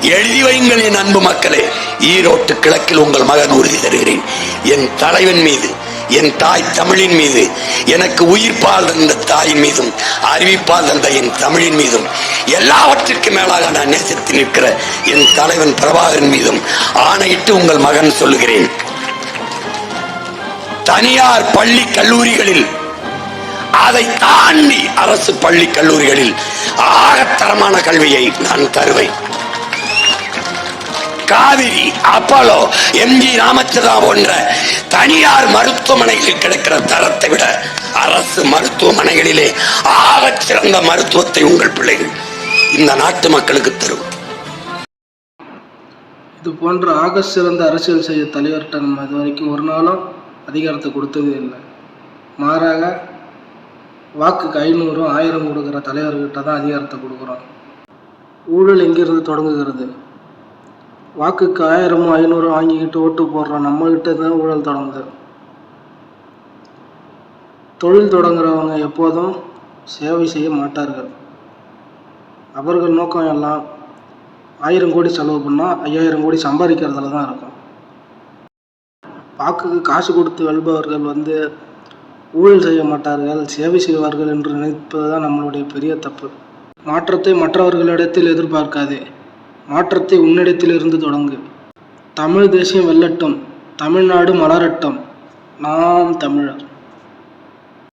எழுதி வையுங்கள் என் அன்பு மக்களே. ஈரோட்டு கிழக்கில் உங்கள் மகன் உறுதி தருகிறேன். என் தலைவன் மீது, என் தாய் தமிழின் மீது, எனக்கு உயிர்ப்பால் தந்த தாயின் மீதும் அறிவிப்பால் தந்த என் தமிழின் மீதும் எல்லாவற்றுக்கும் மேலாக நான் நேசித்து நிற்கிற என் தலைவன் பிரபாகரன் மீதும் ஆணையிட்டு உங்கள் மகன் சொல்லுகிறேன். தனியார் பள்ளி கல்லூரிகளில், அதை தாண்டி அரசு பள்ளி கல்லூரிகளில் ஆகத்தரமான கல்வியை நான் தருவேன். காவிரி, அப்போலோ, எம்ஜி ராமச்சந்திரா போன்ற தனியார் மருத்துவமனைகளில் கிடைக்கிற தரத்தை விட அரசு மருத்துவமனைகளிலே ஆகச் சிறந்த மருத்துவத்தை உங்கள் பிள்ளைகள் இந்த நாட்டு மக்களுக்கு தரும். இது போன்ற ஆக சிறந்த அரசியல் செய்ய தலைவர்கிட்ட நம்ம இது வரைக்கும் ஒரு நாளும் அதிகாரத்தை கொடுத்ததே இல்லை. மாறாக வாக்குக்கு 500 1000 கொடுக்குற தலைவர்கிட்ட தான் அதிகாரத்தை கொடுக்குறோம். ஊழல் எங்கிருந்து தொடங்குகிறது? வாக்குக்கு 1000 500 வாங்கிக்கிட்டு ஓட்டு போடுறோம் நம்மகிட்ட தான் ஊழல் தொடங்குது. தொழில் தொடங்குறவங்க எப்போதும் சேவை செய்ய மாட்டார்கள். அவர்கள் நோக்கம் எல்லாம் 1000 கோடி செலவு பண்ணால் 5000 கோடி சம்பாதிக்கிறதுல தான் இருக்கும். வாக்குக்கு காசு கொடுத்து வெல்பவர்கள் ஊழல் செய்ய மாட்டார்கள், சேவை செய்வார்கள் என்று நினைப்பது தான் நம்மளுடைய பெரிய தப்பு. மாற்றத்தை மற்றவர்களிடத்தில் எதிர்பார்க்காதே, மாற்றத்தை உன்னிடத்திலிருந்து தொடங்கு. தமிழ் தேசியம் வெல்லட்டும், தமிழ்நாடு மலரட்டும். நாம் தமிழர்.